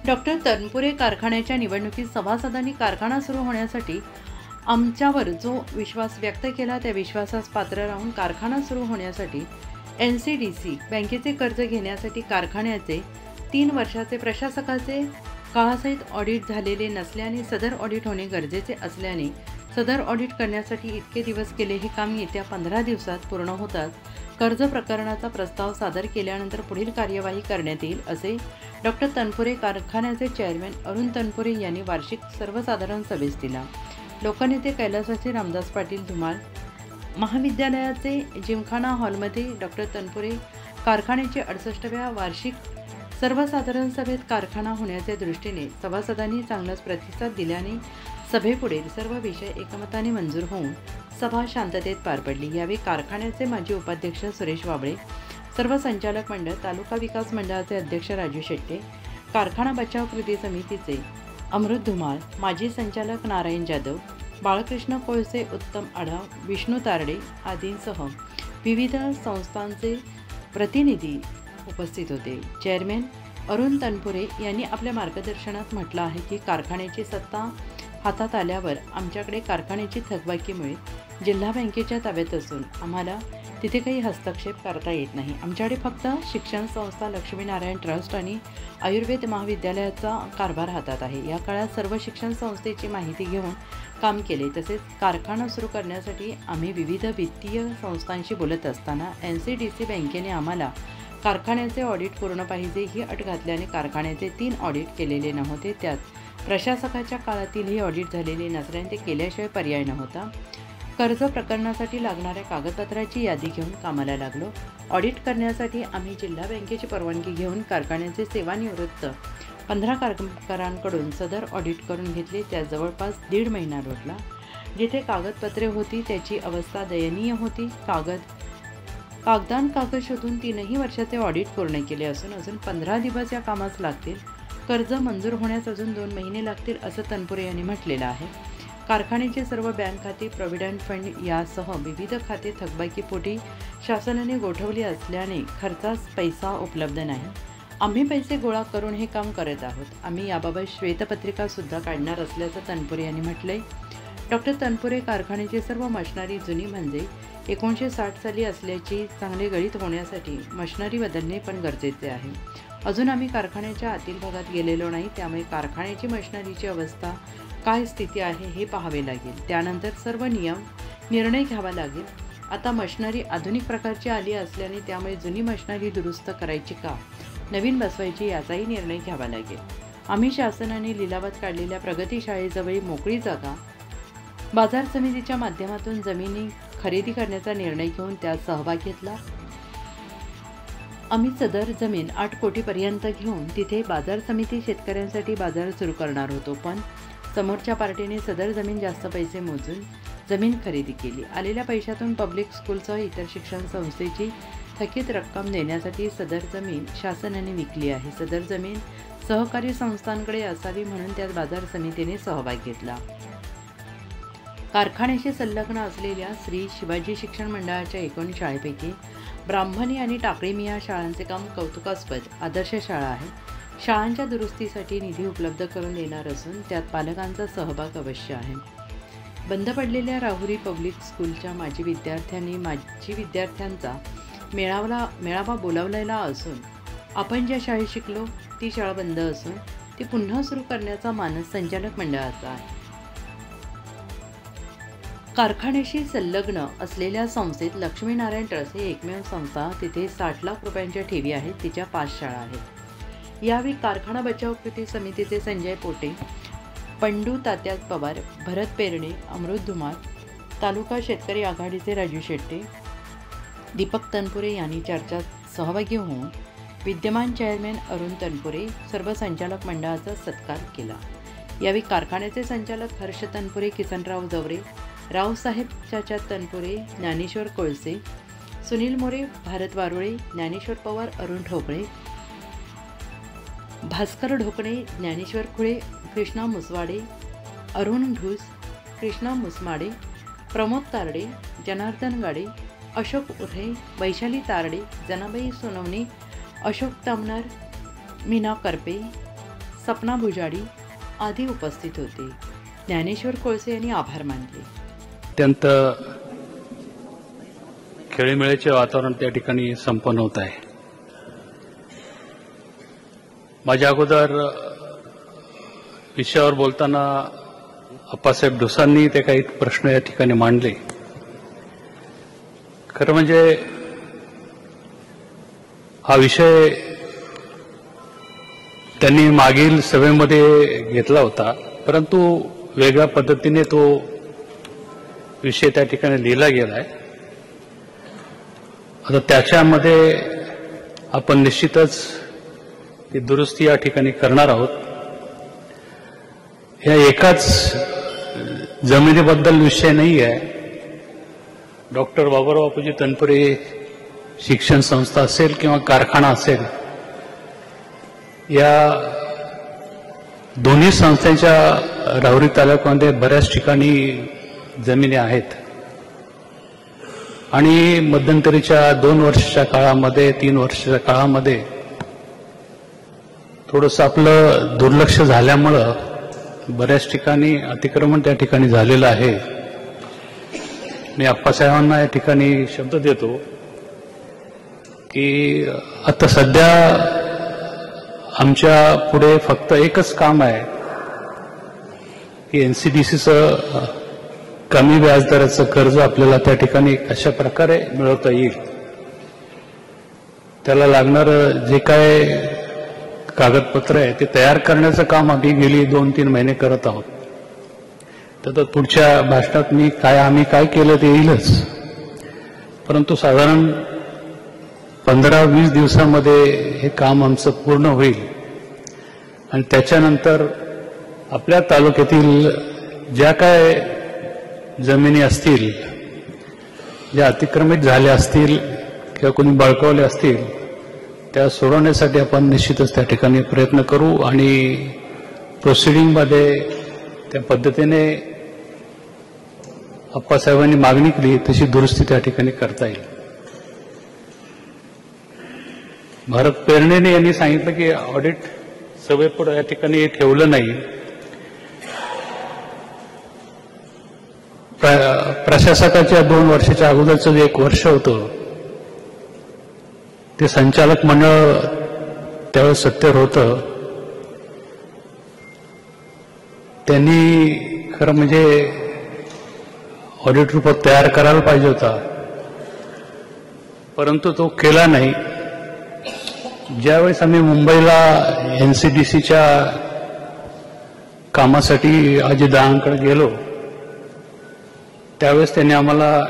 Doctor Tanpure कारखान्याच्या निवडणुकीत सभासदांनी कारखाना सुरू होण्यासाठी आमच्यावर जो विश्वास व्यक्त केला त्या विश्वासास पात्र राहून कारखाना सुरू होण्यासाठी NCDC बँकेचे कर्ज घेण्यासाठी कारखान्याचे 3 वर्षाचे प्रशासकाचे काळासहित ऑडिट झालेले नसल्याने सदर ऑडिट होणे गरजेचे असल्याने सदर ऑडिट करण्यासाठी इतके दिवस केले हे काम येत्या 15 दिवसात पूर्ण होतात कर्ज प्रकरणाचा प्रस्ताव सादर केल्यानंतर पुढील कार्यवाही करण्यात येईल असे डॉक्टर तनपुरे कारखान्याचे चेअरमॅन अरुण तनपुरे यांनी वार्षिक सर्वसाधारण सभेस दिला। लोकनेते कैलासाचे रामदास पाटील धुमाळ महाविद्यालयाचे जिमखाना हॉलमध्ये डॉक्टर तनपुरे कारखान्याचे 68व्या वार्षिक सर्वसाधारण सभेत कारखाना होण्याच्या दृष्टीने सभासदांनी चांगलाच प्रतिसाद दिल्याने सभेपुढील सर्व विषय एकमताने मंजूर होऊन सभा शांततेत पार पडली। यावेळी कारखान्याचे माजी उपाध्यक्ष सुरेश वाबळे, सर्व संचालक मंडळ, तालुका विकास मंडळाचे अध्यक्ष राजू शेट्टे, कारखाना बचाव कृती समितीचे अमृत धुमाळ, माजी संचालक नारायण जाधव, बाळकृष्ण कोळसे, उत्तम आढाव, विष्णू तारडे आदींसह विविध संस्थांचे प्रतिनिधी उपस्थित होते। चेअरमॅन अरुण तनपुरे यांनी आपल्या मार्गदर्शनात म्हटलं आहे की कारखान्याची सत्ता हातात आल्यावर आमच्याकडे कारखान्याची थकबाकीमुळे जिल्हा बँकेच्या ताब्यात असून आम्हाला तिथे काही हस्तक्षेप करता येत नाही। आमच्याकडे फक्त शिक्षण संस्था लक्ष्मीनारायण ट्रस्ट आणि आयुर्वेद महाविद्यालयाचा कारभार हातात आहे। या काळात सर्व शिक्षण संस्थेची माहिती घेऊन काम केले। तसेच कारखाना सुरू करण्यासाठी आम्ही विविध वित्तीय संस्थांशी बोलत असताना NCDC बँकेने आम्हाला कारखान्याचे ऑडिट पूर्ण पाहिजे ही अट घातल्याने कारखान्याचे 3 ऑडिट केलेले नव्हते। त्यात प्रशासकाच्या काळातीलही ऑडिट झालेले नसल्याने ते केल्याशिवाय पर्याय नव्हता। कर्ज प्रकरणासाठी लागणाऱ्या कागदपत्राची यादी घेऊन कामाला लागलो। ऑडिट करण्यासाठी आम्ही जिल्हा बँकेची परवानगी घेऊन कारखान्याचे सेवानिवृत्त 15 कामगारांकडून सदर ऑडिट करून घेतले। त्या जवळपास 1.5 महिना लोटला। जिथे कागदपत्रे होती त्याची अवस्था दयनीय होती। कागद शोधून 3ही वर्षाचे ऑडिट पूर्ण केले असून अजून 15 दिवस या कामास लागतील। कर्ज मंजूर होण्यास अजून 2 महिने लागतील असं तनपुरे यांनी म्हटलेलं आहे। कारखान्याचे सर्व बँक खाते, प्रॉव्हिडंट फंड यासह विविध खाते थकबाकीपोटी शासनाने गोठवली असल्याने खर्चास पैसा उपलब्ध नाही। आम्ही पैसे गोळा करून हे काम करत आहोत। आम्ही याबाबत श्वेतपत्रिका सुद्धा काढणार असल्याचं तनपुरे यांनी म्हटलंय। डॉक्टर तनपुरे कारखान्याची सर्व मशिनरी जुनी म्हणजे 1960 साली असल्याची चांगले गळीत होण्यासाठी मशिनरी बदलणे पण गरजेचे आहे। अजून आम्ही कारखान्याच्या आतील भागात गेलेलो नाही, त्यामुळे कारखान्याची मशिनरीची अवस्था काय स्थिती आहे हे पाहावे लागेल। त्यानंतर सर्व निर्णय घ्यावा लागेल। आता मशिनरी आधुनिक प्रकारची आली असल्याने त्यामुळे जुनी मशिनरी दुरुस्त करायची का नवीन बसवायची याचाही निर्णय घ्यावा लागेल। आम्ही शासनाने लिलावात काढलेल्या प्रगती शाळेजवळ मोकळी जागा बाजार समितीच्या माध्यमातून जमिनी खरेदी करण्याचा निर्णय घेऊन त्यात सहभाग घेतला। आम्ही सदर जमीन 8 कोटीपर्यंत घेऊन तिथे बाजार समिती शेतकऱ्यांसाठी बाजार सुरू करणार होतो, पण समोरच्या पार्टीने सदर जमीन जास्त पैसे मोजून जमीन खरेदी केली। आलेल्या पैशातून पब्लिक स्कूलसह इतर शिक्षण संस्थेची थकीत रक्कम देण्यासाठी सदर जमीन शासनाने विकली आहे। सदर जमीन सहकारी संस्थांकडे असावी म्हणून त्यात बाजार समितीने सहभाग घेतला। कारखान्याशी संलग्न असलेल्या श्री शिवाजी शिक्षण मंडळाच्या 19 शाळेपैकी ब्राह्मणी आणि टाकळी या शाळांचे काम कौतुकास्पद आदर्श शाळा आहे। शाळांच्या दुरुस्तीसाठी निधी उपलब्ध करून देणार असून त्यात पालकांचा सहभाग अवश्य आहे। बंद पडलेल्या राहुरी पब्लिक स्कूलच्या माजी विद्यार्थ्यांचा मेळावा बोलावलेला असून आपण ज्या शाळेत शिकलो ती शाळा बंद असून ती पुन्हा सुरू करण्याचा मानस संचालक मंडळाचा आहे। कारखान्याशी संलग्न असलेल्या संस्थेत लक्ष्मीनारायण ट्रस्ट ही एकमेव संस्था, तिथे 60 लाख रुपयांच्या ठेवी आहेत, तिच्या 5 शाळा आहेत। यावेळी कारखाना बचाव कृती समितीचे संजय पोटे, पंडू तात्या पवार, भरत पेरणे, अमृत धुमाळ, तालुका शेतकरी आघाडीचे राजू शेट्टे, दीपक तनपुरे यांनी चर्चेत सहभागी होऊन विद्यमान चेअरमॅन अरुण तनपुरे सर्व संचालक मंडळाचा सत्कार केला। यावेळी कारखान्याचे संचालक हर्ष तनपुरे, किसनराव जवरे, रावसाहेब चाचा तनपुरे, ज्ञानेश्वर कोळसे, सुनील मोरे, भारत वारुळे, ज्ञानेश्वर पवार, अरुण ठोकळे, भास्कर ढोकणे, ज्ञानेश्वर खुळे, कृष्णा मुसवाडे, अरुण ढूस, कृष्णा मुसमाडे, प्रमोद तारडे, जनार्दन गाडे, अशोक उर्हे, वैशाली तारडे, जनाबाई सोनवणे, अशोक तामनार, मीना करपे, सपना भुजाडी आदी उपस्थित होते. ज्ञानेश्वर कोळसे यांनी आभार मानले. अत्यंत खेळीमेळीचे वातावरण त्या ठिकाणी संपन्न होत आहे. माझ्या अगोदर विषयावर बोलताना अप्पासाहेब ढोसांनी ते काही प्रश्न या ठिकाणी मांडले. खरं म्हणजे हा विषय त्यांनी मागील सभेमध्ये घेतला होता, परंतु वेगळ्या पद्धतीने तो विषय त्या ठिकाणी लिहिला गेला आहे. आता त्याच्यामध्ये आपण निश्चितच ती दुरुस्ती या ठिकाणी करणार आहोत. या एकाच जमिनीबद्दल विषय नाही आहे. डॉक्टर बाबुराव बापूजी तनपुरे शिक्षण संस्था असेल किंवा कारखाना असेल, या दोन्ही संस्थांच्या राहुरी तालुक्यामध्ये बऱ्याच ठिकाणी जमिनी आहेत आणि मध्यंतरीच्या 2 वर्षाच्या काळामध्ये 3 वर्षाच्या काळामध्ये थोडंसं आपलं दुर्लक्ष झाल्यामुळं बऱ्याच ठिकाणी अतिक्रमण त्या ठिकाणी झालेलं आहे. मी अप्पासाहेबांना या ठिकाणी शब्द देतो की आता सध्या आमच्या पुढे फक्त एकच काम आहे की एनसीडीसीचं कमी व्याजदराचं कर्ज आपल्याला त्या ठिकाणी कशा प्रकारे मिळवता येईल, त्याला लागणारं जे काय कागदपत्र आहे ते तयार करण्याचं काम आम्ही गेली 2-3 महिने करत आहोत. तर पुढच्या भाषणात आम्ही काय केलं ते येईलच, परंतु साधारण 15-20 दिवसामध्ये हे काम आमचं पूर्ण होईल आणि त्याच्यानंतर आपल्या तालुक्यातील ज्या काय जमिनी असतील, ज्या अतिक्रमित झाल्या असतील किंवा कोणी बळकावल्या असतील, त्या सोडवण्यासाठी आपण निश्चितच त्या ठिकाणी प्रयत्न करू आणि प्रोसिडिंगमध्ये त्या पद्धतीने अप्पासाहेबांनी मागणी केली तशी दुरुस्ती त्या ठिकाणी करता येईल. भारत पेरणेने यांनी सांगितलं की ऑडिट सभेपुढे या ठिकाणी ठेवलं नाही. प्रशासकाच्या 2 वर्षाच्या अगोदरचं जे 1 वर्ष होतं ते संचालक मंडळ त्यावेळेस सत्तेवर होतं. त्यांनी खरं म्हणजे ऑडिट रिपोर्ट तयार करायला पाहिजे होता, परंतु तो केला नाही. ज्यावेळेस आम्ही मुंबईला एनसीडीसीच्या कामासाठी अजितदादांकडे गेलो त्यावेळेस त्यांनी आम्हाला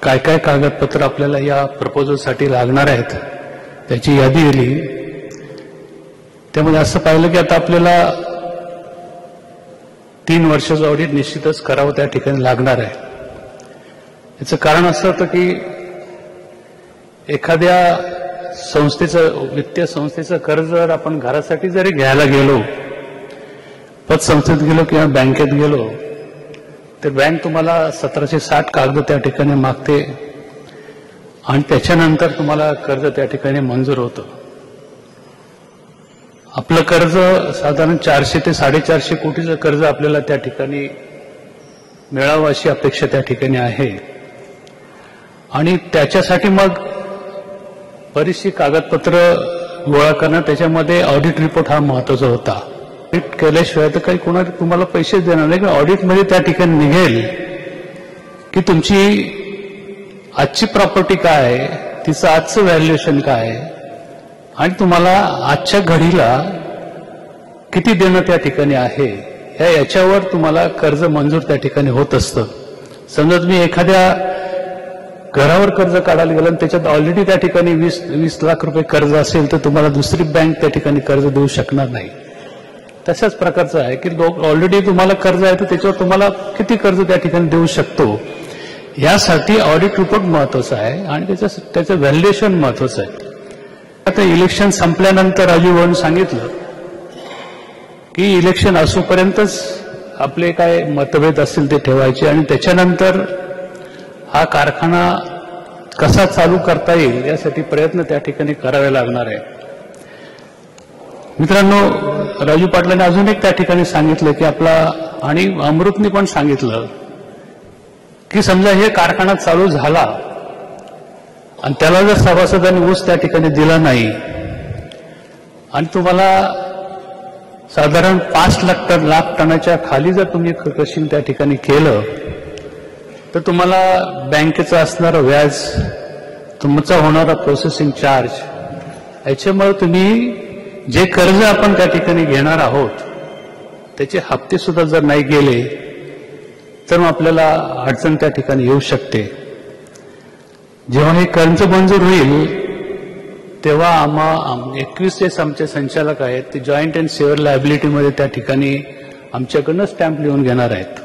काय काय कागदपत्र आपल्याला या प्रपोजलसाठी लागणार आहेत त्याची यादी दिली. त्यामध्ये असं पाहिलं की आता आपल्याला 3 वर्षाचं ऑडिट निश्चितच करावं त्या ठिकाणी लागणार आहे. याचं कारण असं होतं की एखाद्या संस्थेचं, वित्तीय संस्थेचं कर्ज जर आपण घरासाठी जरी घ्यायला गेलो, पतसंस्थेत गेलो किंवा बँकेत गेलो, तर बँक तुम्हाला 1760 कागद त्या ठिकाणी मागते आणि त्याच्यानंतर तुम्हाला कर्ज त्या ठिकाणी मंजूर होतं. आपलं कर्ज साधारण 400 ते 450 कोटीचं कर्ज आपल्याला त्या ठिकाणी मिळावं अशी अपेक्षा त्या ठिकाणी आहे आणि त्याच्यासाठी मग बरीचशी कागदपत्र गोळा करणं, त्याच्यामध्ये ऑडिट रिपोर्ट हा महत्वाचा होता. ऑडिट केल्याशिवाय तर काही कोणा तुम्हाला पैसे देणार नाही. ऑडिटमध्ये त्या ठिकाणी निघेल की तुमची आजची प्रॉपर्टी काय आहे, तिचं आजचं व्हॅल्युएशन काय आहे आणि तुम्हाला आजच्या घडीला किती देणं त्या ठिकाणी आहे, याच्यावर तुम्हाला कर्ज मंजूर त्या ठिकाणी होत असतं. समजा तुम्ही एखाद्या घरावर कर्ज काढायला गेलं आणि त्याच्यात ऑलरेडी त्या ठिकाणी 20 लाख रुपये कर्ज असेल तर तुम्हाला दुसरी बँक त्या ठिकाणी कर्ज देऊ शकणार नाही. तशाच प्रकारचं आहे की ऑलरेडी तुम्हाला कर्ज आहे तर त्याच्यावर तुम्हाला किती कर्ज त्या ठिकाणी देऊ शकतो, यासाठी ऑडिट रिपोर्ट महत्वाचा आहे आणि त्याचं व्हॅल्युएशन महत्वाचं आहे. आता इलेक्शन संपल्यानंतर राजू भाऊंनी सांगितलं की इलेक्शन असूपर्यंतच आपले काय मतभेद असतील ते ठेवायचे आणि त्याच्यानंतर हा कारखाना कसा चालू करता येईल यासाठी प्रयत्न त्या ठिकाणी करावे लागणार आहे. मित्रांनो, राजू पाटलांनी अजून एक त्या ठिकाणी सांगितलं की आपला, आणि अमृतनी पण सांगितलं की समजा हे कारखाना चालू झाला आणि त्याला जर सभासदांनी ऊस त्या ठिकाणी दिला नाही आणि तुम्हाला साधारण 5 लाख टनाच्या खाली जर तुम्ही क्रशिंग त्या ठिकाणी केलं तर तुम्हाला बँकेचं असणारं व्याज, तुमचा होणारा प्रोसेसिंग चार्ज, याच्यामुळे तुम्ही जे कर्ज आपण त्या ठिकाणी घेणार आहोत त्याचे हप्ते सुद्धा जर नाही गेले तर मग आपल्याला अडचण त्या ठिकाणी येऊ शकते. जेव्हा हे कर्ज मंजूर होईल तेव्हा 21 आमचे संचालक आहेत ते जॉईंट अँड सेव्हर लायबिलिटीमध्ये त्या ठिकाणी आमच्याकडनं स्टॅम्प लिहून घेणार आहेत.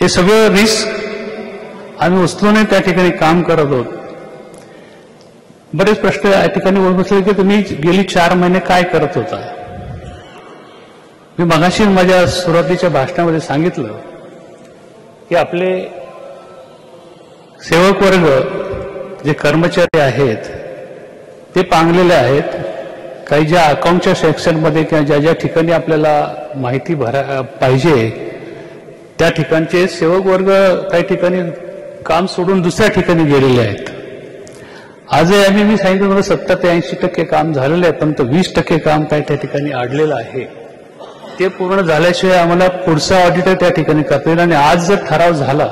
हे सगळं रिस्क आम्ही उचलून त्या ठिकाणी काम करत आहोत. बरेच प्रश्न या ठिकाणी ओळखले की तुम्ही गेली 4 महिने काय करत होता. मी मगाशी माझ्या सुरुवातीच्या भाषणामध्ये सांगितलं की आपले सेवक वर्ग जे कर्मचारी आहेत ते पांगलेले आहेत. काही ज्या अकाउंटच्या सेक्शनमध्ये किंवा ज्या ज्या ठिकाणी आपल्याला माहिती पाहिजे त्या ठिकाणचे सेवक वर्ग काही ठिकाणी काम सोडून दुसऱ्या ठिकाणी गेलेले आहेत. आजही मी सांगितलं मला 70 ते 80% काम झालेलं आहे, पण 20% काम काय त्या ठिकाणी अडलेलं आहे. ते पूर्ण झाल्याशिवाय आम्हाला पुढचा ऑडिट त्या ठिकाणी करता येईल. आणि आज जर ठराव झाला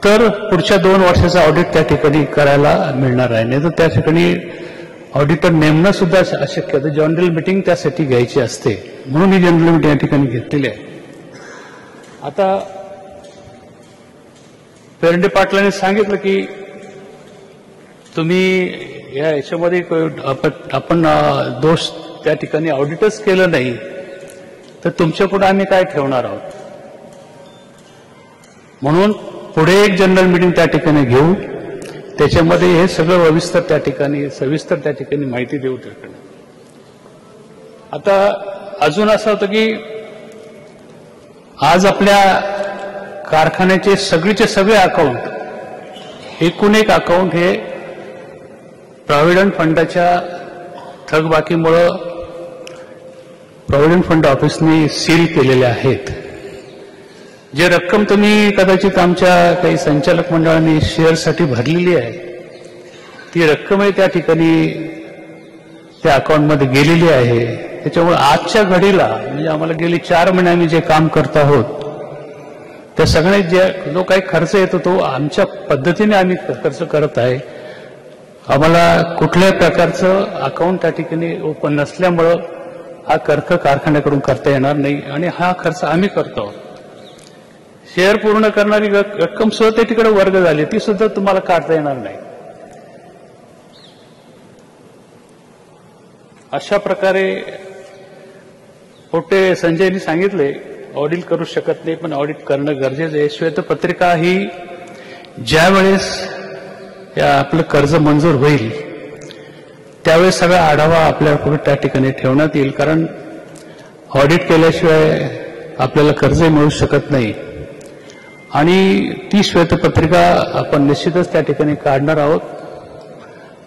तर पुढच्या 2 वर्षाचा ऑडिट त्या ठिकाणी करायला मिळणार आहे. नाही तर त्या ठिकाणी ऑडिटर नेमणं सुद्धा अशक्य होतं. जनरल मिटिंग त्यासाठी घ्यायची असते, म्हणून ही जनरल मिटिंग या ठिकाणी घेतलेली आहे. आता पेरंडे पाटलांनी सांगितलं की तुम्ही याच्यामध्ये आपण दोष त्या ठिकाणी ऑडिटच केलं नाही तर तुमच्या पुढे आम्ही काय ठेवणार आहोत. म्हणून पुढे एक जनरल मीटिंग त्या ठिकाणी घेऊ, त्याच्यामध्ये हे सगळं सविस्तर त्या ठिकाणी माहिती देऊ. आता अजून असं होतं की आज आपल्या कारखान्याचे सगळेचे सगळे अकाउंट, एकूण एक अकाउंट हे प्रॉव्हिडंट फंडाच्या थकबाकीमुळं प्रॉव्हिडंट फंड ऑफिसने सील केलेले आहेत. जे रक्कम तुम्ही कदाचित आमच्या काही संचालक मंडळांनी शेअरसाठी भरलेली आहे ती रक्कमही त्या ठिकाणी त्या अकाउंटमध्ये गेलेली आहे. त्याच्यामुळे आजच्या घडीला म्हणजे आम्हाला गेली 4 महिने आम्ही जे काम करत आहोत त्या सगळ्यात जो काही खर्च येतो तो आमच्या पद्धतीने आम्ही खर्च करत आहे. आम्हाला कुठल्याही प्रकारचं अकाउंट त्या ठिकाणी ओपन नसल्यामुळं हा खर्च कारखान्याकडून करता येणार नाही आणि हा खर्च आम्ही करतो. शेअर पूर्ण करणारी रक्कम सुद्धा त्या तिकडे वर्ग झाली, ती सुद्धा तुम्हाला काढता येणार नाही. अशा प्रकारे पोटे संजयनी सांगितले ऑडिट करू शकत नाही, पण ऑडिट करणं गरजेचं आहे. श्वेतपत्रिका ही ज्या वेळेस आपलं कर्ज मंजूर होईल त्यावेळेस सगळा आढावा आपल्याकडे त्या ठिकाणी ठेवण्यात येईल. कारण ऑडिट केल्याशिवाय आपल्याला कर्जही मिळू शकत नाही आणि ती श्वेतपत्रिका आपण निश्चितच त्या ठिकाणी काढणार आहोत.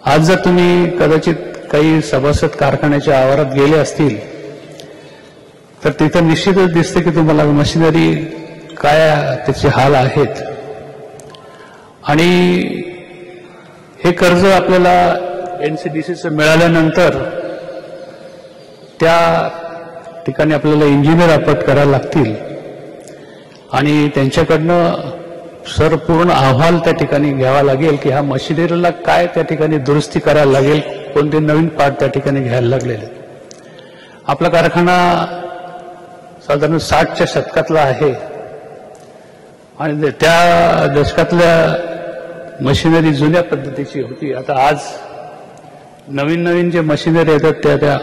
आज जर तुम्ही कदाचित काही सभासद कारखान्याच्या आवारात गेले असतील तर तिथं निश्चितच दिसते की तुम्हाला मशिनरी काय त्याचे हाल आहेत. आणि हे कर्ज आपल्याला एनसीडीसीचं मिळाल्यानंतर त्या ठिकाणी आपल्याला इंजिनियर अपॉइंट करायला लागतील आणि त्यांच्याकडनं पूर्ण अहवाल त्या ठिकाणी घ्यावा लागेल की ह्या मशिनरीला काय त्या ठिकाणी दुरुस्ती करायला लागेल, कोणते नवीन पार्ट त्या ठिकाणी घ्यायला लागलेले. आपला कारखाना साधारण 60च्या शतकातला आहे आणि त्या दशकातल्या मशिनरी जुन्या पद्धतीची होती. आता आज नवीन जे मशिनरी येतात त्या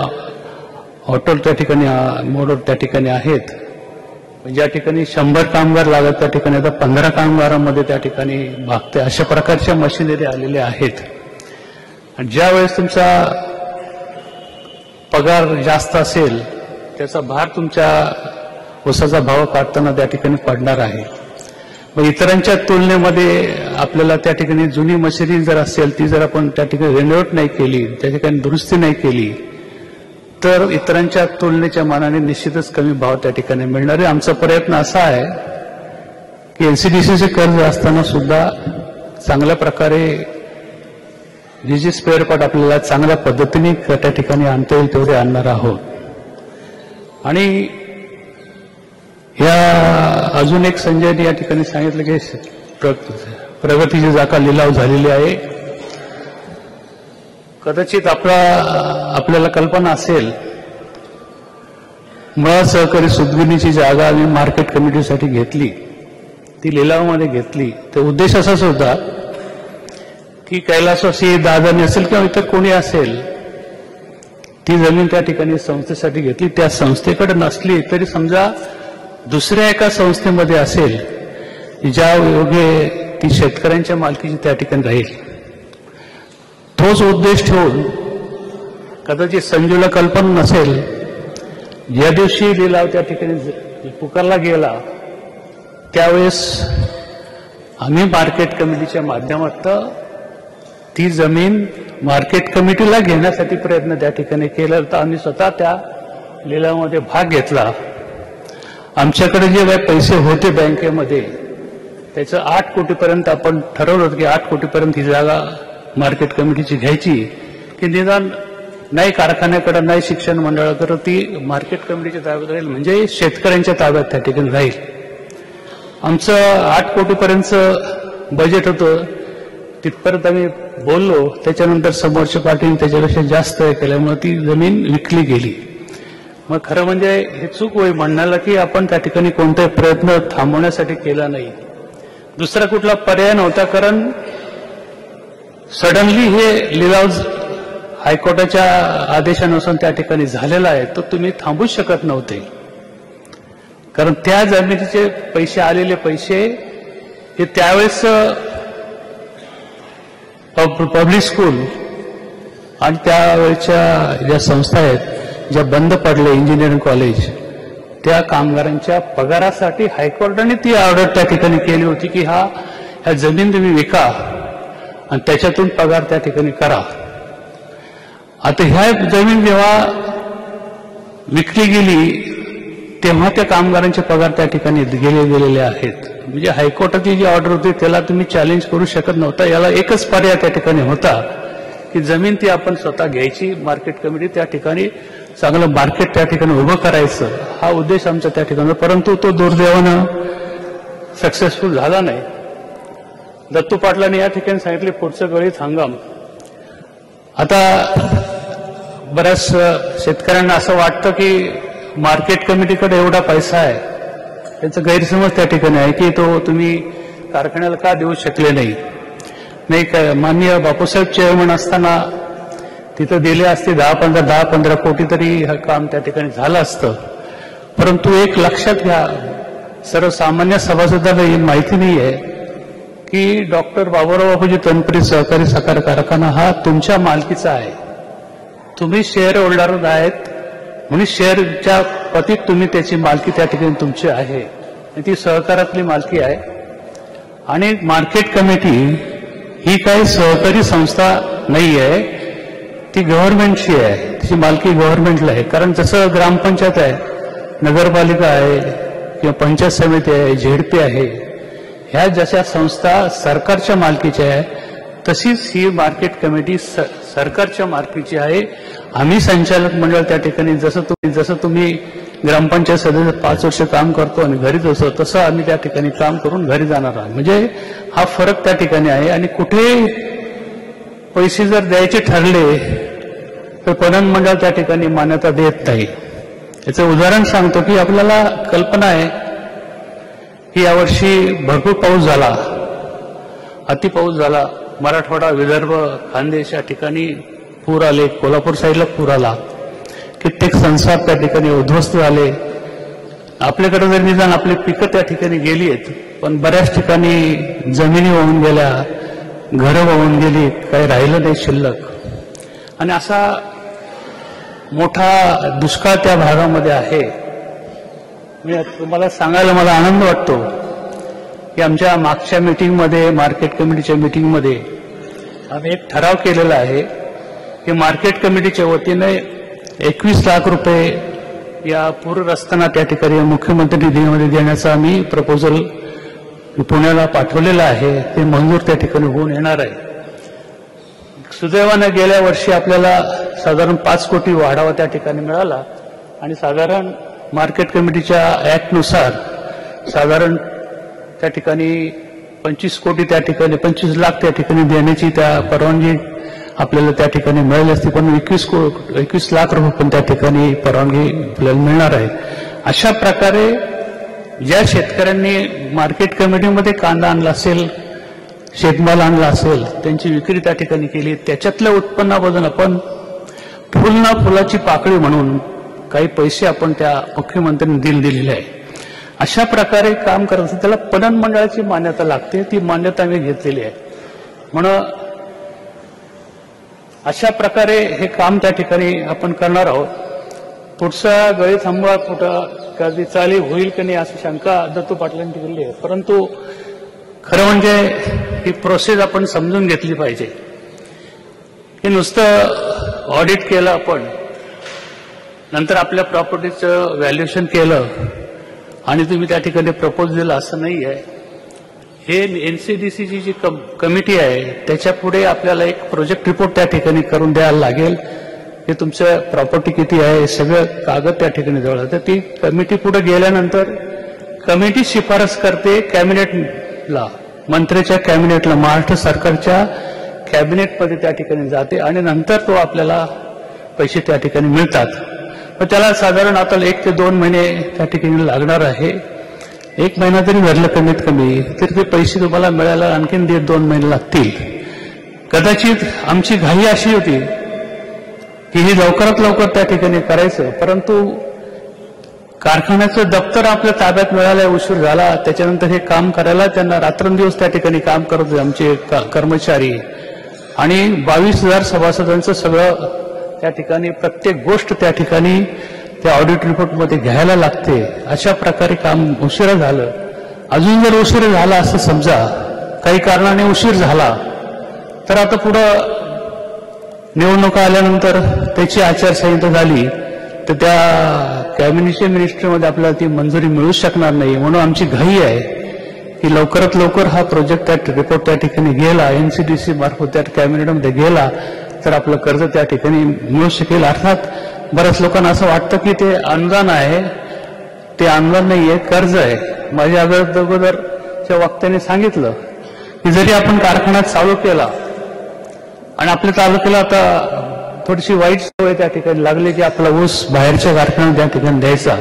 ऑटो त्या ठिकाणी मोटर त्या ठिकाणी आहेत. ज्या ठिकाणी 100 कामगार लागत त्या ठिकाणी आता 15 कामगारांमध्ये त्या ठिकाणी भागते. अशा प्रकारच्या मशिनरी आलेल्या आहेत. आणि ज्या वेळेस तुमचा पगार जास्त असेल त्याचा भार तुमच्या ऊसाचा भाव काढताना त्या ठिकाणी पडणार आहे. मग इतरांच्या तुलनेमध्ये आपल्याला त्या ठिकाणी जुनी मशिनरी जर असेल ती जर आपण त्या ठिकाणी रिनोव्हेट नाही केली, त्या ठिकाणी दुरुस्ती नाही केली इतरांच्या तुलनेच्या मानाने निश्चितच कमी भाव त्या ठिकाणी मिळणार आहे. आमचा प्रयत्न असा आहे की एनसीडीसीचे कर्ज असताना सुद्धा चांगल्या प्रकारे जे स्पेअर पार्ट आपल्याला चांगल्या पद्धतीने त्या ठिकाणी आणता येईल तेवढे आणणार आहोत. आणि या अजून एक संजयने या ठिकाणी सांगितलं की प्रगतीची जागा लिलाव झालेली आहे. कदाचित आपल्याला कल्पना असेल, मुळा सहकारी सुदगिनीची जागा आम्ही मार्केट कमिटीसाठी घेतली, ती लिलावामध्ये घेतली. तर उद्देश असाच होता की कैलासवासी दादानी असेल किंवा इतर कोणी असेल, ती जमीन त्या ठिकाणी संस्थेसाठी घेतली. त्या संस्थेकडे नसली तरी समजा दुसऱ्या एका संस्थेमध्ये असेल, ज्या योगे ती शेतकऱ्यांच्या मालकीची त्या ठिकाणी राहील. तोच उद्देश ठेवून कदाचित संजूला कल्पना नसेल, ज्या दिवशी लिलाव त्या ठिकाणी पुकारला गेला त्यावेळेस आम्ही मार्केट कमिटीच्या माध्यमातून ती जमीन मार्केट कमिटीला घेण्यासाठी प्रयत्न त्या ठिकाणी केला होता. आम्ही स्वतः त्या लिलावामध्ये भाग घेतला. आमच्याकडे जे काही पैसे होते बँकेमध्ये त्याचं 8 कोटीपर्यंत आपण ठरवलं होतं की 8 कोटीपर्यंत ही जागा मार्केट कमिटीची घ्यायची, की निदान नाही कारखान्याकडे नाही शिक्षण मंडळाकडे, ती मार्केट कमिटीच्या ताब्यात राहील, म्हणजे शेतकऱ्यांच्या ताब्यात त्या ठिकाणी राहील. आमचं 8 कोटीपर्यंतचं बजेट होतं, तिथपर्यंत आम्ही बोललो. त्याच्यानंतर समोरच्या पार्टीने त्याच्यापेक्षा जास्त केल्यामुळे ती जमीन विकली गेली. मग खरं म्हणजे हे चूक होई म्हणण्याला की आपण त्या ठिकाणी कोणताही प्रयत्न थांबवण्यासाठी केला नाही. दुसरा कुठला पर्याय नव्हता, कारण सडनली हे लिलाव हायकोर्टाच्या आदेशानुसार त्या ठिकाणी झालेला आहे, तो तुम्ही थांबूच शकत नव्हते. कारण त्या जमिनीचे पैसे आलेले पैसे हे त्यावेळेस पब्लिक स्कूल आणि त्यावेळेच्या ज्या संस्था आहेत ज्या बंद पडले, इंजिनिअरिंग कॉलेज, त्या कामगारांच्या पगारासाठी हायकोर्टाने ती ऑर्डर त्या ठिकाणी केली होती की ह्या जमीन तुम्ही विका आणि त्याच्यातून पगार त्या ठिकाणी करा. आता ह्या जमीन जेव्हा विकली गेली तेव्हा त्या कामगारांचे पगार त्या ठिकाणी गेलेले आहेत. म्हणजे हायकोर्टाची जी ऑर्डर होती त्याला तुम्ही चॅलेंज करू शकत नव्हता. याला एकच पर्याय त्या ठिकाणी होता की जमीन ती आपण स्वतः घ्यायची, मार्केट कमिटी त्या ठिकाणी चांगलं मार्केट त्या ठिकाणी उभं करायचं, हा उद्देश आमचा त्या ठिकाणी. परंतु तो दुर्दैवानं सक्सेसफुल झाला नाही. दत्तू पाटलांनी या ठिकाणी सांगितले पुढचं गळीत हंगाम. आता बऱ्याच शेतकऱ्यांना असं वाटतं की मार्केट कमिटीकडे एवढा पैसा आहे, त्याचा गैरसमज त्या ठिकाणी आहे की तो तुम्ही कारखान्याला का देऊ शकले नाही काय. माननीय बापूसाहेब चेअरमन असताना तिथं दिले असते 10-15 कोटी तरी हे काम त्या ठिकाणी झालं असतं. परंतु एक लक्षात घ्या, सर्वसामान्य सभासदांना ही माहिती नाही आहे की डॉक्टर बाबूराव बापूजी तनपुरे सहकारी साखर कारखाना हा तुमच्या मालकीचा आहे. तुम्ही शेअर होल्डर आहेत म्हणून शेअरच्या पतीत तुम्ही त्याची मालकी त्या ठिकाणी तुमची आहे, ती सहकारातली मालकी आहे. आणि मार्केट कमिटी ही काही सहकारी संस्था नाही आहे, ती गव्हर्नमेंटची आहे, तिची मालकी गव्हर्नमेंटला आहे. कारण जसं ग्रामपंचायत आहे, नगरपालिका आहे किंवा पंचायत समिती आहे, झेडपी आहे, ह्या जशा संस्था सरकारच्या मालकीच्या आहे तशीच ही मार्केट कमिटी सरकारच्या मालकीची आहे. आम्ही संचालक मंडळ त्या ठिकाणी जसं तुम्ही ग्रामपंचायत सदस्य 5 वर्ष काम करतो आणि घरीच असतो तसं आम्ही त्या ठिकाणी काम करून घरी जाणार आहोत. म्हणजे हा फरक त्या ठिकाणी आहे. आणि कुठे पैसे जर द्यायचे ठरले तर पणन मंडळ त्या ठिकाणी मान्यता देत नाही. याचं उदाहरण सांगतो की आपल्याला कल्पना आहे की यावर्षी भरपूर पाऊस झाला, अति पाऊस झाला. मराठवाडा, विदर्भ, खानदेश या ठिकाणी पूर आले, कोल्हापूर साईडला पूर आला, कित्येक संसार त्या ठिकाणी उद्ध्वस्त झाले. आपल्याकडे जर निदान आपली पिकं त्या ठिकाणी गेली आहेत, पण बऱ्याच ठिकाणी जमिनी वाहून गेल्या, घरं वाहून गेली, काही राहिलं नाही शिल्लक. आणि असा मोठा दुष्काळ त्या भागामध्ये आहे. मी तुम्हाला सांगायला मला आनंद वाटतो की आमच्या मागच्या मीटिंगमध्ये, मार्केट कमिटीच्या मीटिंगमध्ये आम्ही एक ठराव केलेला आहे की मार्केट कमिटीच्या वतीने 21 लाख रुपये या पूरग्रस्तांना त्या ठिकाणी मुख्यमंत्री निधीमध्ये देण्याचा आम्ही प्रपोजल पुण्याला पाठवलेलं आहे. ते मंजूर त्या ठिकाणी होऊन येणार आहे. सुदैवानं गेल्या वर्षी आपल्याला साधारण 5 कोटी वाढावा त्या ठिकाणी मिळाला आणि साधारण मार्केट कमिटीच्या ऍक्टनुसार साधारण त्या ठिकाणी 25 कोटी त्या ठिकाणी 25 लाख त्या ठिकाणी देण्याची त्या परवानगी आपल्याला त्या ठिकाणी मिळाली असती, पण 21 लाख रुपये पण त्या ठिकाणी परवानगी आपल्याला मिळणार आहे. अशा प्रकारे ज्या शेतकऱ्यांनी मार्केट कमिटीमध्ये कांदा आणला असेल, शेतमाल आणला असेल, त्यांची विक्री त्या ठिकाणी केली, त्याच्यातल्या उत्पन्नामधून आपण फुल ना फुलाची पाकळी म्हणून काही पैसे आपण त्या मुख्यमंत्र्यांनी दिलेले आहे. अशा प्रकारे काम करत असतं. त्याला पणन मंडळाची मान्यता लागते, ती मान्यता आम्ही घेतलेली आहे. म्हणून अशा प्रकारे हे काम त्या ठिकाणी आपण करणार आहोत. पुढचा गळी थांबवा कुठं कधी चाली होईल की नाही अशी शंका दत्तू पाटलांनी केली आहे. परंतु खरं म्हणजे ही प्रोसेस आपण समजून घेतली पाहिजे. हे नुसतं ऑडिट केलं आपण, नंतर आपल्या प्रॉपर्टीचं व्हॅल्युएशन केलं आणि तुम्ही त्या ठिकाणी प्रपोज दिला असं नाही आहे. हे एनसीडीसीची जी कमिटी आहे त्याच्यापुढे आपल्याला एक प्रोजेक्ट रिपोर्ट त्या ठिकाणी करून द्यायला लागेल. हे तुमचं प्रॉपर्टी किती आहे सगळं कागद त्या ठिकाणी जवळ. तर ती कमिटी पुढे गेल्यानंतर कमिटी शिफारस करते कॅबिनेटला, मंत्र्याच्या कॅबिनेटला, महाराष्ट्र सरकारच्या कॅबिनेटमध्ये त्या ठिकाणी जाते आणि नंतर तो आपल्याला पैसे त्या ठिकाणी मिळतात. पण त्याला साधारण आता 1 ते 2 महिने त्या ठिकाणी लागणार आहे. 1 महिना जरी धरलं कमीत कमी तर ते पैसे तुम्हाला मिळायला आणखीन 1.5-2 महिने लागतील. कदाचित आमची घाई अशी होती की हे लवकरात लवकर त्या ठिकाणी करायचं, परंतु कारखान्याचं दप्तर आपल्या ताब्यात मिळायला उशीर झाला. त्याच्यानंतर हे काम करायला त्यांना रात्रंदिवस त्या ठिकाणी काम करत होते आमचे कर्मचारी आणि 22,000 सभासदांचं सगळं त्या ठिकाणी प्रत्येक गोष्ट त्या ठिकाणी त्या ऑडिट रिपोर्टमध्ये घ्यायला लागते. अशा प्रकारे काम उशिरा झालं. अजून जर उशीर झाला असं समजा, काही कारणाने उशीर झाला, तर आता पुढं निवडणुका आल्यानंतर त्याची आचारसंहिता झाली तर त्या कॅबिनेटच्या मिनिस्ट्रीमध्ये आपल्याला ती मंजुरी मिळू शकणार नाही. म्हणून आमची घाई आहे की लवकरात लवकर हा प्रोजेक्ट त्या रिपोर्ट त्या ठिकाणी गेला, एनसीडीसी मार्फत त्या कॅबिनेटमध्ये गेला तर आपलं कर्ज त्या ठिकाणी मिळू शकेल. अर्थात बऱ्याच लोकांना असं वाटतं की ते अनुदान आहे, ते अनुदान नाहीये, कर्ज आहे. माझ्या अगोदरच्या वक्त्याने सांगितलं की जरी आपण कारखाना चालू केला आणि आपल्या तालुक्याला आता थोडीशी वाईट सवय त्या ठिकाणी लागली की आपला ऊस बाहेरच्या कारखान्यात त्या ठिकाणी द्यायचा,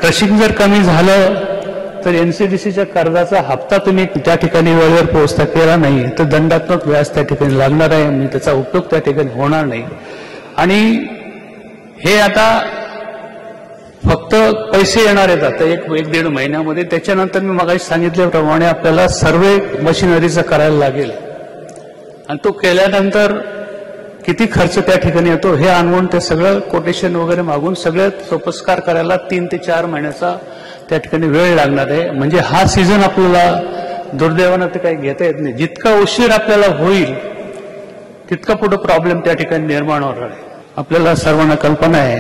क्रशिंग जर कमी झालं तर एनसीडीसीच्या कर्जाचा हप्ता तुम्ही त्या ठिकाणी वेळेवर पोहोचता केला नाही तर दंडात्मक व्याज त्या ठिकाणी लागणार आहे. म्हणजे त्याचा उपयोग त्या ठिकाणी होणार नाही. आणि हे आता फक्त पैसे येणार आहेत आता 1-1.5 महिन्यामध्ये. त्याच्यानंतर मी मगाशी सांगितल्याप्रमाणे आपल्याला सर्वे मशिनरीचा करायला लागेल आणि तो केल्यानंतर किती खर्च त्या ठिकाणी येतो हे आणून ते सगळं कोटेशन वगैरे मागून सगळं सोपस्कार करायला 3 ते 4 महिन्याचा त्या ठिकाणी वेळ लागणार आहे. म्हणजे हा सीझन आपल्याला दुर्दैवानं ते काही घेता येत नाही. जितका उशीर आपल्याला होईल तितका पुढे प्रॉब्लेम त्या ठिकाणी निर्माण होणार आहे. आपल्याला सर्वांना कल्पना आहे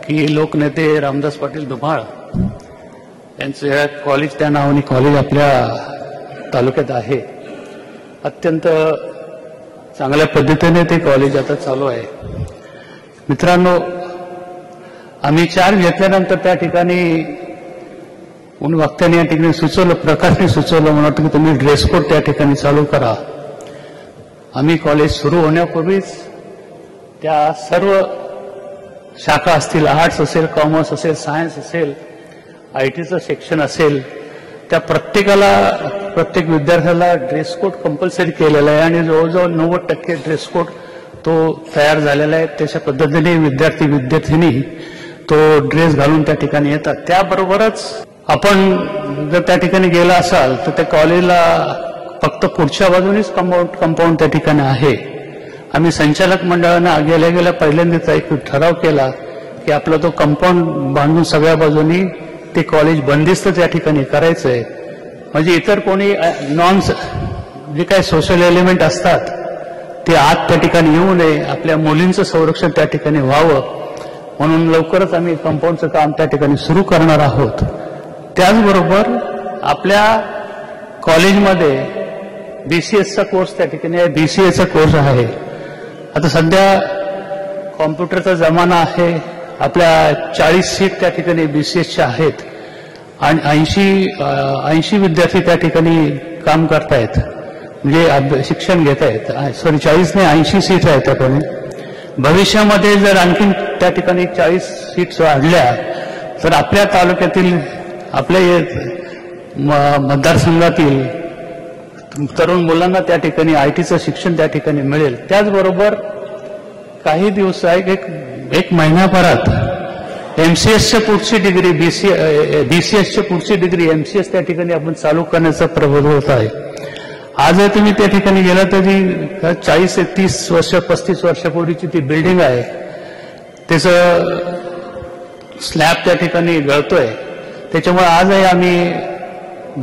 की लोकनेते रामदास पाटील धुमाळ यांचं कॉलेज, त्या नावाने कॉलेज आपल्या तालुक्यात आहे. अत्यंत चांगल्या पद्धतीने ते कॉलेज आता चालू आहे. मित्रांनो, आम्ही चार्ज घेतल्यानंतर त्या ठिकाणी वक्त्याने या ठिकाणी सुचवलं, प्रकाशने सुचवलं, मला वाटतं की तुम्ही ड्रेस कोड त्या ठिकाणी चालू करा. आम्ही कॉलेज सुरू होण्यापूर्वीच त्या सर्व शाखा असतील, आर्ट्स असेल, कॉमर्स असेल, सायन्स असेल, आयटीचं सेक्शन असेल, त्या प्रत्येक विद्यार्थ्याला ड्रेस कोड कंपल्सरी केलेला आहे आणि जवळजवळ 90% ड्रेस कोड तो तयार झालेला आहे. त्याच्या पद्धतीने विद्यार्थिनी तो ड्रेस घालून त्या ठिकाणी येतात. त्याबरोबरच आपण जर त्या ठिकाणी गेला असाल तर त्या कॉलेजला फक्त पुढच्या बाजूनेच कंपाऊंड त्या ठिकाणी आहे. आम्ही संचालक मंडळानं गेल्या पहिल्यांदाच एक ठराव केला की आपला तो कंपाऊंड बांधून सगळ्या बाजूनी ते कॉलेज बंदिस्त त्या ठिकाणी करायचं आहे. म्हणजे इतर कोणी जे काही सोशल एलिमेंट असतात ते आत त्या ठिकाणी येऊ नये, आपल्या मुलींचं संरक्षण त्या ठिकाणी व्हावं म्हणून लवकरच आम्ही कंपाऊंडचं काम त्या ठिकाणी सुरू करणार आहोत. त्याचबरोबर आपल्या कॉलेजमध्ये BCSचा कोर्स त्या ठिकाणी आहे, BCAचा कोर्स आहे. आता सध्या कॉम्प्युटरचा जमाना आहे. आपल्या 40 सीट त्या ठिकाणी BCSच्या आहेत आणि 80 विद्यार्थी त्या ठिकाणी काम करतायत, म्हणजे शिक्षण घेत आहेत. 40 नाही 80 सीट आहेत त्याकडे. भविष्यामध्ये जर आणखी त्या ठिकाणी 40 सीट्स वाढल्या तर आपल्या तालुक्यातील आपल्या मतदारसंघातील तरुण मुलांना त्या ठिकाणी ITचं शिक्षण त्या ठिकाणी मिळेल. त्याचबरोबर काही दिवस एक महिन्याभरात MCSच्या पुढची डिग्री BCSच्या पुढची डिग्री MCS त्या ठिकाणी आपण चालू करण्याचा प्रबोध होत आहे. आज तुम्ही त्या ठिकाणी गेला तरी 40 ते 30 वर्ष 35 वर्षापूर्वीची ती बिल्डिंग आहे, त्याचं स्लॅब त्या ठिकाणी गळतोय. त्याच्यामुळे आजही आम्ही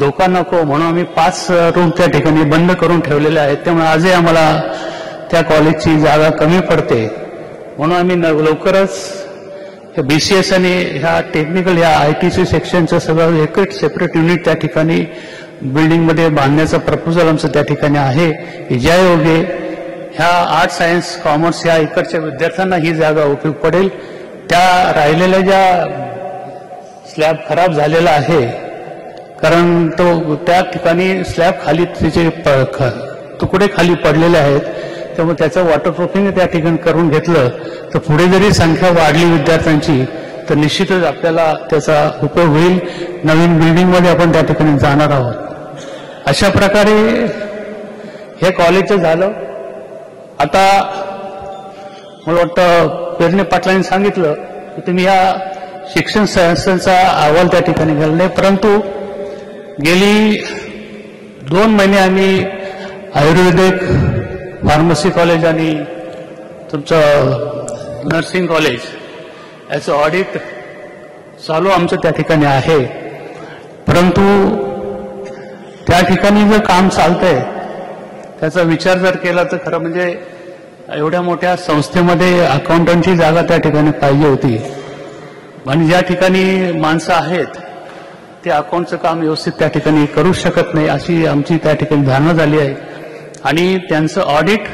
धोका नको म्हणून आम्ही 5 रूम त्या ठिकाणी बंद करून ठेवलेले आहेत. त्यामुळे आजही आम्हाला त्या कॉलेजची जागा कमी पडते. म्हणून आम्ही लवकरच BCS आणि ह्या टेक्निकल ह्या ITC सेक्शनचं सगळं एकच सेपरेट युनिट त्या ठिकाणी बिल्डिंगमध्ये बांधण्याचा प्रपोजल आमचं त्या ठिकाणी आहे की ज्या योगे ह्या आर्ट सायन्स कॉमर्स ह्या इकडच्या विद्यार्थ्यांना ही जागा उपयोग पडेल. त्या राहिलेल्या ज्या स्लॅब खराब झालेला आहे, कारण तो त्या ठिकाणी स्लॅब खाली त्याचे तुकडे खाली पडलेले आहेत, त्यामुळे त्याचं वॉटरप्रूफिंग त्या ठिकाणी करून घेतलं तर पुढे जरी संख्या वाढली विद्यार्थ्यांची तर निश्चितच आपल्याला त्याचा उपयोग होईल. नवीन बिल्डिंगमध्ये आपण त्या ठिकाणी जाणार आहोत. अशा प्रकारे हे कॉलेजचं झालं. आता मला वाटतं पेरणे पाटलांनी सांगितलं की तुम्ही या शिक्षण संस्थांचा अहवाल त्या ठिकाणी घालला नाही, परंतु गेली 2 महिने आम्ही आयुर्वेदिक फार्मसी कॉलेज आणि तुमचं नर्सिंग कॉलेज याचं ऑडिट चालू आमचं त्या ठिकाणी आहे. परंतु त्या ठिकाणी जर काम चालतंय त्याचा विचार जर केला तर खरं म्हणजे एवढ्या मोठ्या संस्थेमध्ये अकाउंटंटची जागा त्या ठिकाणी पाहिजे होती आणि ज्या ठिकाणी माणसं आहेत ते अकाउंटचं काम व्यवस्थित त्या ठिकाणी करू शकत नाही अशी आमची त्या ठिकाणी धारणा झाली आहे आणि त्यांचं ऑडिट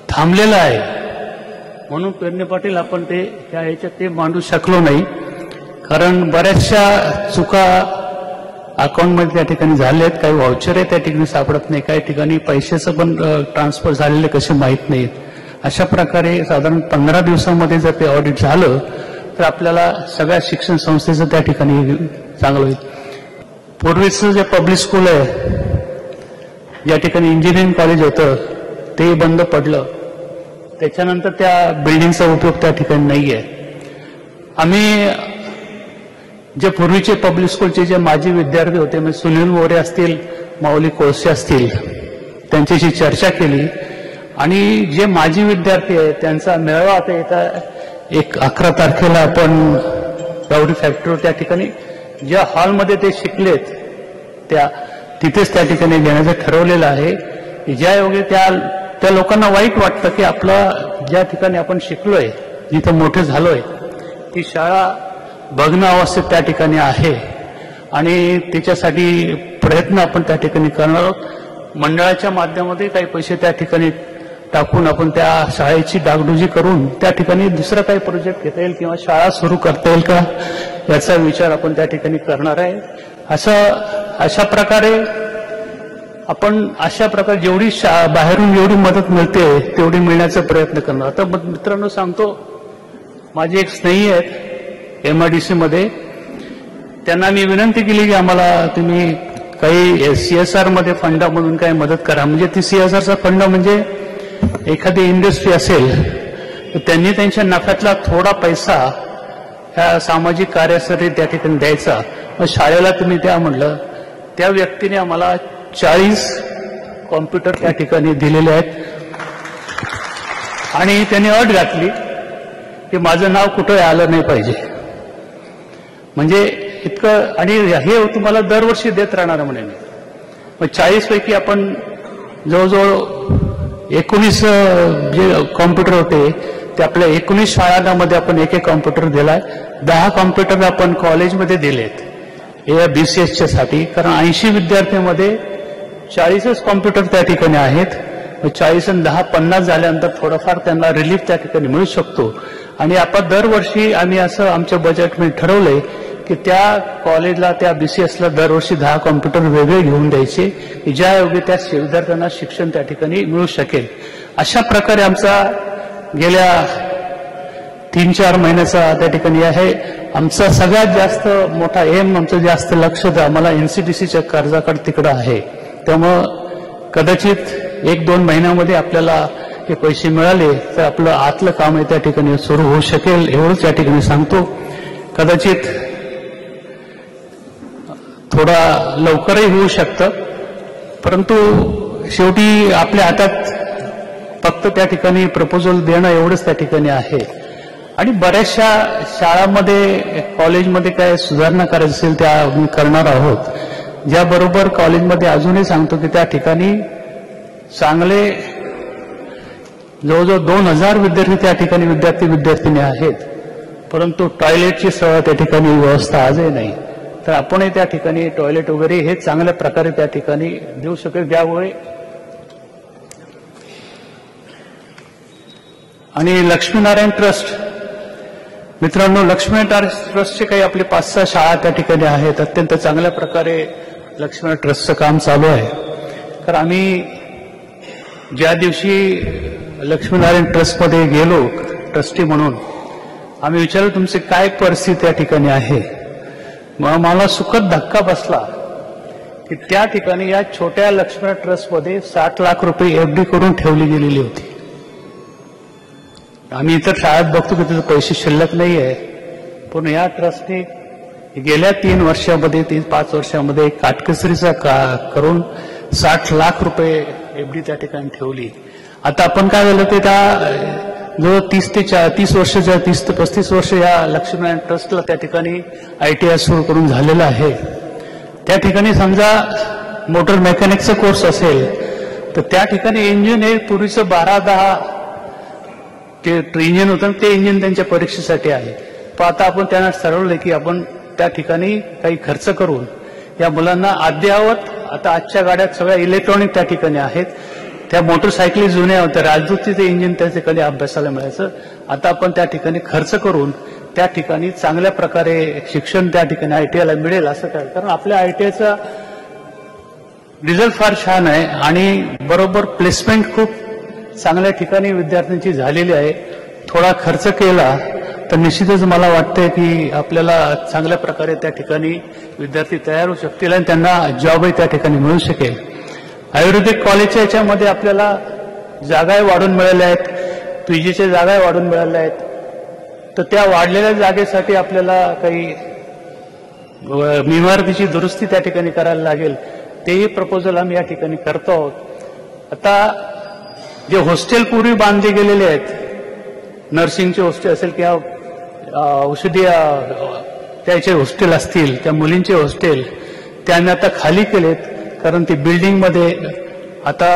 थांबलेलं आहे. म्हणून पेरणे पाटील आपण ते ह्याच्यात ते मांडू शकलो नाही, कारण बऱ्याचशा चुका अकाउंटमध्ये त्या ठिकाणी झाल्या आहेत. काही व्हाउचर त्या ठिकाणी सापडत नाही, काही ठिकाणी पैशाचं पण ट्रान्सफर झालेले कसे माहीत नाहीत. अशा प्रकारे साधारण 15 दिवसामध्ये जर ते ऑडिट झालं तर आपल्याला सगळ्या शिक्षण संस्थेचं त्या ठिकाणी चांगलं होईल. पूर्वीचं जे पब्लिक स्कूल आहे, या ठिकाणी इंजिनिअरिंग कॉलेज होतं ते बंद पडलं. त्याच्यानंतर त्या बिल्डिंगचा उपयोग त्या ठिकाणी नाही आहे. आम्ही जे पूर्वीचे पब्लिक स्कूलचे जे माजी विद्यार्थी होते म्हणजे सुनील मोरे असतील, माऊली कोळसे असतील, त्यांच्याशी चर्चा केली आणि जे माजी विद्यार्थी आहेत त्यांचा मेळावा आता येता 11 तारखेला आपण गावडी फॅक्टरीवर त्या ठिकाणी ज्या हॉलमध्ये ते शिकलेत तिथेच त्या ठिकाणी घेण्याचं ठरवलेलं आहे. ज्या योगे त्या लोकांना वाईट वाटतं की आपलं ज्या ठिकाणी आपण शिकलोय, जिथं मोठे झालोय, ती शाळा भग्न अवस्थेत त्या ठिकाणी आहे आणि त्याच्यासाठी प्रयत्न आपण त्या ठिकाणी करणार आहोत. मंडळाच्या माध्यमातून काही पैसे त्या ठिकाणी टाकून आपण त्या शाळेची डागडुजी करून त्या ठिकाणी दुसरा काही प्रोजेक्ट घेता येईल किंवा शाळा सुरू करता येईल का याचा विचार आपण त्या ठिकाणी करणार आहे. अशा प्रकारे आपण जेवढी बाहेरून जेवढी मदत मिळते तेवढी मिळण्याचा प्रयत्न करणार. आता मित्रांनो सांगतो, माझे एक स्नेही आहेत MIDC मध्ये, त्यांना मी विनंती केली की आम्हाला तुम्ही काही CSR मध्ये फंडामधून काही मदत करा. म्हणजे ती CSRचा फंड म्हणजे एखादी इंडस्ट्री असेल तर त्यांनी त्यांच्या नफ्यातला थोडा पैसा ह्या सामाजिक कार्यासाठी त्या ठिकाणी द्यायचा. मग शाळेला तुम्ही द्या म्हणलं. त्या व्यक्तीने आम्हाला 40 कॉम्प्युटर त्या ठिकाणी दिलेले आहेत आणि त्यांनी अट घातली की माझं नाव कुठं आलं नाही पाहिजे. म्हणजे इतकं, आणि हे तुम्हाला दरवर्षी देत राहणार म्हणे. मग 40 पैकी आपण जवळजवळ 19 जे कॉम्प्युटर होते ते आपल्या 19 शाळांमध्ये आपण एक कॉम्प्युटर दिलाय. 10 कॉम्प्युटर आपण कॉलेजमध्ये दिलेत या BCSच्या साठी, कारण 80 विद्यार्थ्यांमध्ये 40च कॉम्प्युटर त्या ठिकाणी आहेत. 40 आणि 10 50 झाल्यानंतर थोडंफार त्यांना रिलीफ त्या ठिकाणी मिळू शकतो. आणि आपण दरवर्षी आम्ही असं आमच्या बजेटमध्ये ठरवलंय की त्या कॉलेजला, त्या BCSला दरवर्षी 10 कॉम्प्युटर वेगळे घेऊन द्यायचे की ज्यायोगे त्या विद्यार्थ्यांना शिक्षण त्या ठिकाणी मिळू शकेल. अशा प्रकारे आमचा गेल्या 3-4 महिन्याचा त्या ठिकाणी आहे. आमचा सगळ्यात जास्त मोठा एम, आमचं जास्त लक्ष आम्हाला NCDCच्या कर्जाकडे तिकडं आहे. त्यामुळं कदाचित 1-2 महिन्यामध्ये आपल्याला हे पैसे मिळाले तर आपलं आतलं काम आहे त्या ठिकाणी सुरू होऊ शकेल, एवढंच या ठिकाणी सांगतो. कदाचित थोडा लवकरही होऊ शकतं, परंतु शेवटी आपल्या हातात फक्त त्या ठिकाणी प्रपोजल देणं एवढंच त्या ठिकाणी आहे. आणि बऱ्याचशा शाळांमध्ये, कॉलेजमध्ये काय सुधारणा करायची असेल त्या आम्ही करणार आहोत. ज्याबरोबर कॉलेजमध्ये अजूनही सांगतो की त्या ठिकाणी चांगले जवळजवळ 2000 विद्यार्थी त्या ठिकाणी विद्यार्थिनी आहेत, परंतु टॉयलेटची त्या ठिकाणी व्यवस्था आजही नाही. तर आपणही त्या ठिकाणी टॉयलेट वगैरे हे चांगल्या प्रकारे त्या ठिकाणी देऊ शकेल. त्यामुळे आणि लक्ष्मीनारायण ट्रस्ट, मित्रांनो, लक्ष्मीनारायण ट्रस्टचे काही आपले 5-6 शाळा त्या ठिकाणी आहेत. अत्यंत चांगल्या प्रकारे लक्ष्मीनारायण ट्रस्टचं काम चालू आहे. कारण आम्ही ज्या दिवशी लक्ष्मीनारायण ट्रस्टमध्ये गेलो ट्रस्टी म्हणून, आम्ही विचारलं तुमची काय परिस्थिती त्या ठिकाणी आहे. मग मला सुखद धक्का बसला की त्या ठिकाणी या छोट्या लक्ष्मीनारायण ट्रस्टमध्ये 60 लाख रुपये FD करून ठेवली गेलेली होती. आम्ही इतर शाळेत बघतो की त्याचे पैसे शिल्लक नाही आहे, पण या ट्रस्टने गेल्या 3 वर्षामध्ये 5 वर्षामध्ये काटकसरीचा करून 60 लाख रुपये FD त्या ठिकाणी ठेवली. आता आपण काय झालं ते त्या जवळ 30 ते 35 वर्ष या लक्ष्मीनारायण ट्रस्टला त्या ठिकाणी ITI सुरू करून झालेला आहे. त्या ठिकाणी समजा मोटर मेकॅनिकचा कोर्स असेल तर त्या ठिकाणी इंजिन हे पूर्वीचं 12-10 ते इंजिन होतं, ते इंजिन त्यांच्या परीक्षेसाठी आहे. पण आता आपण त्यांना ठरवलं की आपण त्या ठिकाणी काही खर्च करून या मुलांना अद्ययावत, आता आजच्या गाड्या सगळ्या इलेक्ट्रॉनिक त्या ठिकाणी आहेत. त्या मोटरसायकली जुन्या होत्या, राजदूतचे इंजिन त्या ठिकाणी अभ्यासाला मिळायचं. आता आपण त्या ठिकाणी खर्च करून त्या ठिकाणी चांगल्या प्रकारे शिक्षण त्या ठिकाणी ITIला मिळेल असं काय. कारण आपल्या ITIचा रिझल्ट फार छान आहे आणि बरोबर प्लेसमेंट खूप चांगल्या ठिकाणी विद्यार्थ्यांची झालेली आहे. थोडा खर्च केला तर निश्चितच मला वाटतंय की आपल्याला चांगल्या प्रकारे त्या ठिकाणी विद्यार्थी तयार होऊ शकतील आणि त्यांना जॉबही त्या ठिकाणी मिळू शकेल. आयुर्वेदिक कॉलेजच्या याच्यामध्ये आपल्याला जागाही वाढून मिळाल्या आहेत, PGच्या जागाही वाढून मिळाल्या आहेत. तर त्या वाढलेल्या जागेसाठी आपल्याला काही इमारतीची दुरुस्ती त्या ठिकाणी करायला लागेल. तेही प्रपोजल आम्ही या ठिकाणी करतो आहोत. आता जे हॉस्टेल पूर्वी बांधले गेलेले आहेत, नर्सिंगचे हॉस्टेल असेल किंवा औषधी त्याचे हॉस्टेल असतील, त्या मुलींचे हॉस्टेल त्यांनी आता खाली केलेत. कारण ती बिल्डिंगमध्ये आता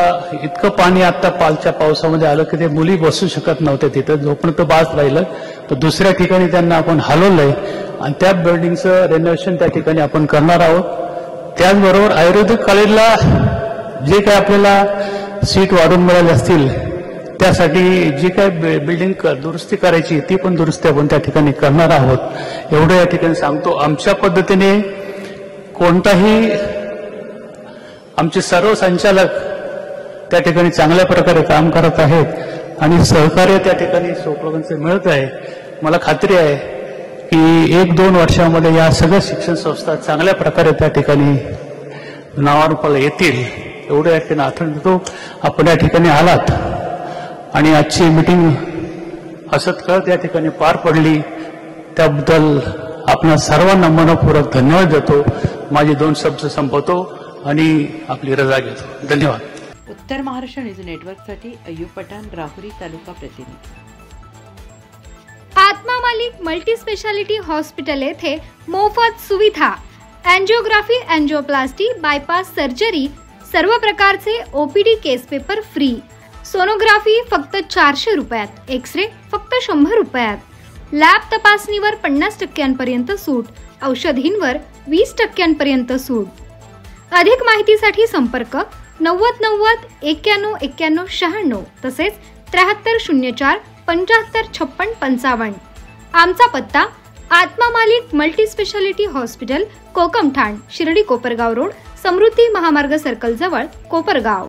इतकं पाणी आता कालच्या पावसामध्ये आलं की ते मुली बसू शकत नव्हत्या तिथं, जोपर्यंत बाज राहिलं तर दुसऱ्या ठिकाणी त्यांना आपण हलवलंय आणि त्या बिल्डिंगचं रेनोव्हेशन त्या ठिकाणी आपण करणार आहोत. त्याचबरोबर आयुर्वेदिक कॉलेजला जे काही आपल्याला सीट वाढून मिळाले असतील त्यासाठी जी काय बिल्डिंग दुरुस्ती करायची ती पण दुरुस्ती आपण त्या ठिकाणी करणार आहोत. एवढं या ठिकाणी सांगतो. आमच्या पद्धतीने कोणताही, आमचे सर्व संचालक त्या ठिकाणी चांगल्या प्रकारे काम करत आहेत आणि सहकार्य त्या ठिकाणी सोपवांचं मिळत आहे. मला खात्री आहे की 1-2 वर्षामध्ये या सगळ्या शिक्षण संस्था चांगल्या प्रकारे त्या ठिकाणी नावारूपाला येतील. एवढं या ठिकाणी आठवण देतो. आपण या ठिकाणी आलात आणि आजची मीटिंग हसत करत या ठिकाणी पार पडली त्याबद्दल आपणा सर्वांना मनपूर्वक धन्यवाद देतो. माझे 2 शब्द संपवतो आणि आपली रजा घेतो. धन्यवाद. उत्तर महाराष्ट्र न्यूज नेटवर्कसाठी अय्यूब पठाण, राहुरी तालुका प्रतिनिधी. आत्मा मालिक मल्टी स्पेशालिटी हॉस्पिटल येथे मोफत सुविधा, अँजिओग्राफी, अँजिओप्लास्टी, बायपास सर्जरी, सर्व प्रकारचे OPD केस पेपर फ्री, सोनोग्राफी फक्त 400 रुपयात, एक्स-रे फक्त 100 रुपयात, लॅब तपासणीवर 50% सूट, औषधींवर 20% सूट. अधिक माहितीसाठी संपर्क 90 90 91 91 96 तसेच 7304 75 56 55. आमचा पत्ता Atma Malik multi speciality hospital, Kokamthan, Shirdi Kopargaon road, Samruddhi Mahamarg circle जवळ, कोपरगाव.